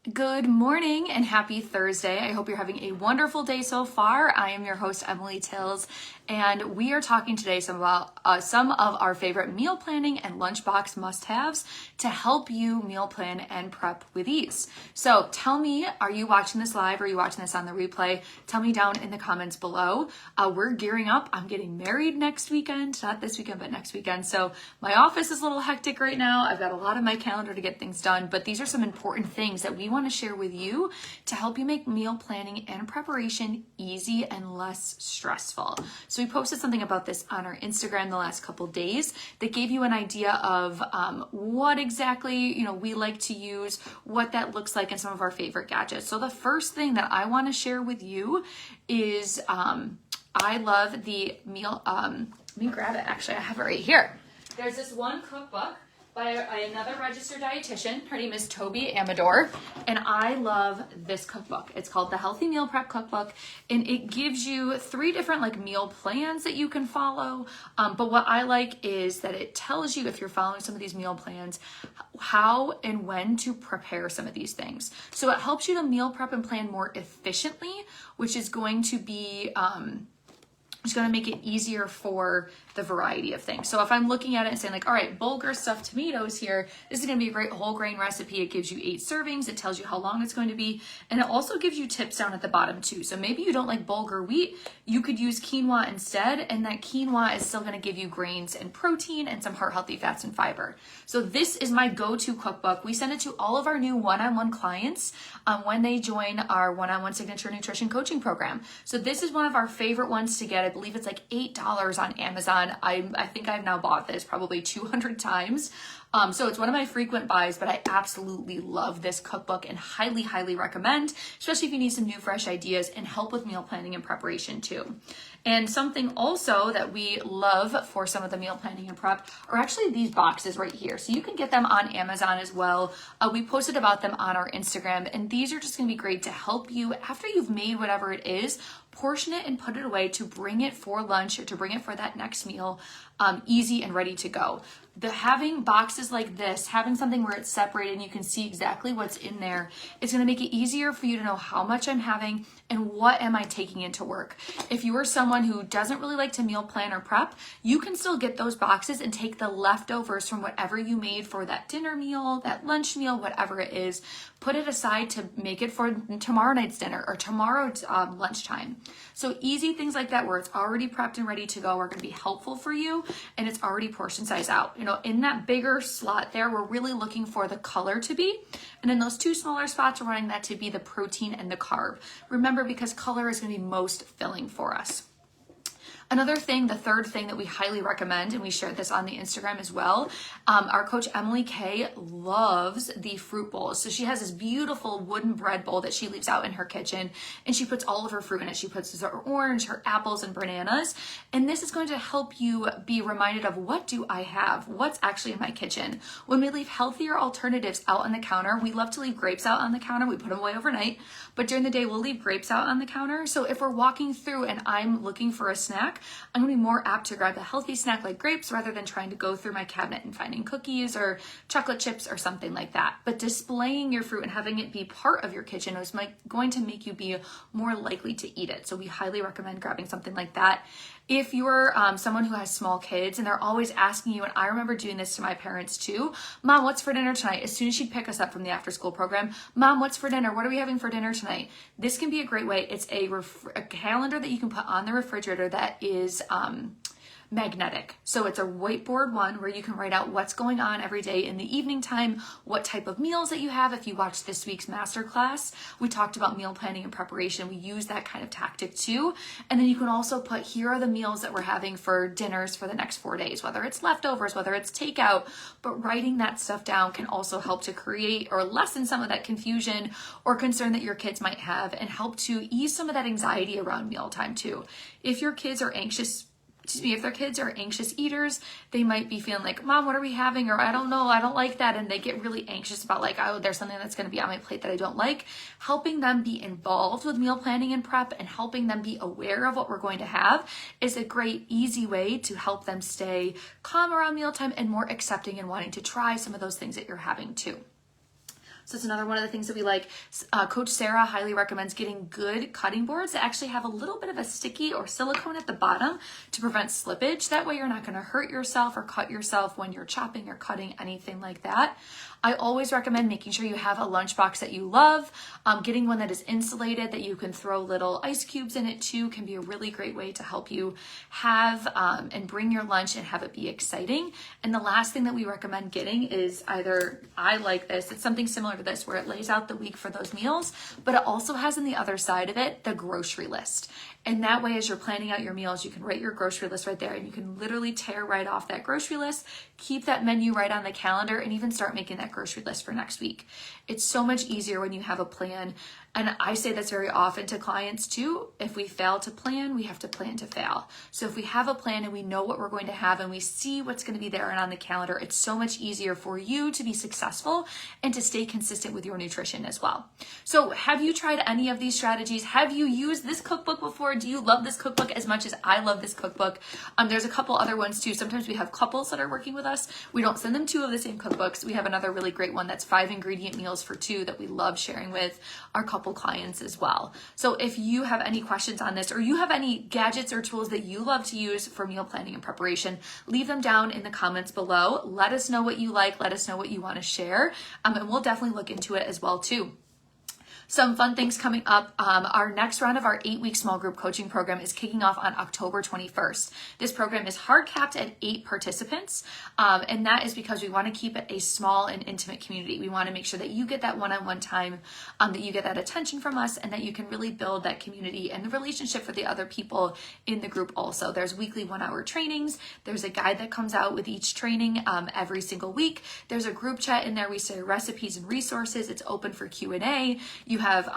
Good morning and happy Thursday. I hope you're having a wonderful day so far. I am your host, Emily Tills, and we are talking today about some of our favorite meal planning and lunchbox must-haves to help you meal plan and prep with ease. So tell me, are you watching this live or are you watching this on the replay? Tell me down in the comments below. We're gearing up. I'm getting married next weekend, not this weekend, but next weekend. So my office is a little hectic right now. I've got a lot on my calendar to get things done, but these are some important things that we want to share with you to help you make meal planning and preparation easy and less stressful. So we posted something about this on our Instagram the last couple days that gave you an idea of what exactly we like to use, what that looks like, and some of our favorite gadgets. So the first thing that I want to share with you is I love the meal. Let me grab it. Actually, I have it right here. There's this one cookbook by another registered dietitian. Her name is Toby Amador, and I love this cookbook. It's called the Healthy Meal Prep Cookbook, and it gives you 3 different meal plans that you can follow. But what I like is that it tells you, if you're following some of these meal plans, how and when to prepare some of these things. So it helps you to meal prep and plan more efficiently, which is going to be it's going to make it easier for the variety of things. So if I'm looking at it and saying all right, bulgur stuffed tomatoes here, this is going to be a great whole grain recipe. It gives you 8 servings. It tells you how long it's going to be. And it also gives you tips down at the bottom too. So maybe you don't like bulgur wheat. You could use quinoa instead. And that quinoa is still going to give you grains and protein and some heart healthy fats and fiber. So this is my go-to cookbook. We send it to all of our new one-on-one clients when they join our one-on-one signature nutrition coaching program. So this is one of our favorite ones to get. I believe it's $8 on Amazon. I think I've now bought this probably 200 times. So it's one of my frequent buys, but I absolutely love this cookbook and highly, highly recommend, especially if you need some new, fresh ideas and help with meal planning and preparation too. And something also that we love for some of the meal planning and prep are actually these boxes right here. So you can get them on Amazon as well. We posted about them on our Instagram, and these are just going to be great to help you after you've made whatever it is, portion it and put it away to bring it for lunch or to bring it for that next meal, easy and ready to go. Having boxes like this, having something where it's separated and you can see exactly what's in there, it's going to make it easier for you to know how much I'm having and what am I taking into work. If you are someone who doesn't really like to meal plan or prep, you can still get those boxes and take the leftovers from whatever you made for that dinner meal, that lunch meal, whatever it is, put it aside to make it for tomorrow night's dinner or tomorrow's lunchtime. So easy things like that where it's already prepped and ready to go are going to be helpful for you, and it's already portion size out. In that bigger slot there, we're really looking for the color to be, and in those 2 smaller spots, we're wanting that to be the protein and the carb. Remember, because color is going to be most filling for us. Another thing, the third thing that we highly recommend, and we shared this on the Instagram as well, our coach Emily Kay loves the fruit bowls. So she has this beautiful wooden bread bowl that she leaves out in her kitchen, and she puts all of her fruit in it. She puts her orange, her apples, and bananas. And this is going to help you be reminded of, what do I have? What's actually in my kitchen? When we leave healthier alternatives out on the counter, we love to leave grapes out on the counter. We put them away overnight, but during the day, we'll leave grapes out on the counter. So if we're walking through and I'm looking for a snack, I'm going to be more apt to grab a healthy snack like grapes rather than trying to go through my cabinet and finding cookies or chocolate chips or something like that. But displaying your fruit and having it be part of your kitchen is going to make you be more likely to eat it. So we highly recommend grabbing something like that. If you're someone who has small kids and they're always asking you, and I remember doing this to my parents too, Mom, what's for dinner tonight? As soon as she'd pick us up from the after school program, Mom, what's for dinner? What are we having for dinner tonight? This can be a great way. It's a calendar that you can put on the refrigerator that is magnetic. So it's a whiteboard one where you can write out what's going on every day in the evening time, what type of meals that you have. If you watched this week's masterclass, we talked about meal planning and preparation. We use that kind of tactic too. And then you can also put, here are the meals that we're having for dinners for the next 4 days, whether it's leftovers, whether it's takeout, but writing that stuff down can also help to create or lessen some of that confusion or concern that your kids might have and help to ease some of that anxiety around mealtime too. If your kids are anxious, if their kids are anxious eaters, they might be feeling like, Mom, what are we having? Or I don't know, I don't like that. And they get really anxious about oh, there's something that's going to be on my plate that I don't like. Helping them be involved with meal planning and prep and helping them be aware of what we're going to have is a great, easy way to help them stay calm around mealtime and more accepting and wanting to try some of those things that you're having too. So it's another one of the things that we like. Coach Sarah highly recommends getting good cutting boards that actually have a little bit of a sticky or silicone at the bottom to prevent slippage. That way you're not going to hurt yourself or cut yourself when you're chopping or cutting, anything like that. I always recommend making sure you have a lunchbox that you love. Getting one that is insulated, that you can throw little ice cubes in it too, can be a really great way to help you have and bring your lunch and have it be exciting. And the last thing that we recommend getting is either, I like this, it's something similar to this where it lays out the week for those meals, but it also has on the other side of it the grocery list. And that way, as you're planning out your meals, you can write your grocery list right there and you can literally tear right off that grocery list, keep that menu right on the calendar, and even start making that grocery list for next week. It's so much easier when you have a plan. And I say this very often to clients too. If we fail to plan, we have to plan to fail. So if we have a plan and we know what we're going to have and we see what's going to be there and on the calendar, it's so much easier for you to be successful and to stay consistent with your nutrition as well. So have you tried any of these strategies? Have you used this cookbook before? Do you love this cookbook as much as I love this cookbook? There's a couple other ones too. Sometimes we have couples that are working with us. We don't send them two of the same cookbooks. We have another really great one that's 5 ingredient meals for 2 that we love sharing with our couple clients as well. So if you have any questions on this or you have any gadgets or tools that you love to use for meal planning and preparation, leave them down in the comments below. Let us know what you like. Let us know what you want to share. And we'll definitely look into it as well too. Some fun things coming up. Our next round of our 8-week small group coaching program is kicking off on October 21st. This program is hard capped at 8 participants. And that is because we want to keep it a small and intimate community. We want to make sure that you get that one-on-one time, that you get that attention from us, and that you can really build that community and the relationship with the other people in the group also. There's weekly 1-hour trainings. There's a guide that comes out with each training every single week. There's a group chat in there. We share recipes and resources. It's open for Q&A. You have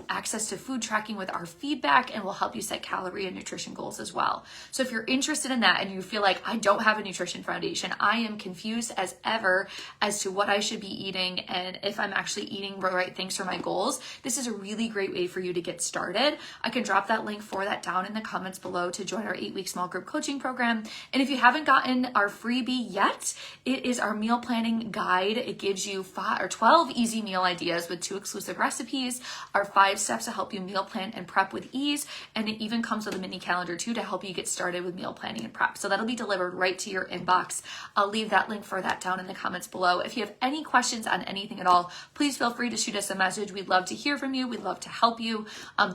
access to food tracking with our feedback, and we'll help you set calorie and nutrition goals as well. So if you're interested in that and you feel like I don't have a nutrition foundation, I am confused as ever as to what I should be eating and if I'm actually eating the right things for my goals, this is a really great way for you to get started. I can drop that link for that down in the comments below to join our 8-week small group coaching program. And if you haven't gotten our freebie yet, it is our meal planning guide. It gives you 5 or 12 easy meal ideas with 2 exclusive recipes, our 5 steps to help you meal plan and prep with ease. And it even comes with a mini calendar too to help you get started with meal planning and prep. So that'll be delivered right to your inbox. I'll leave that link for that down in the comments below. If you have any questions on anything at all, please feel free to shoot us a message. We'd love to hear from you. We'd love to help you.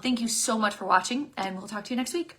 Thank you so much for watching, and we'll talk to you next week.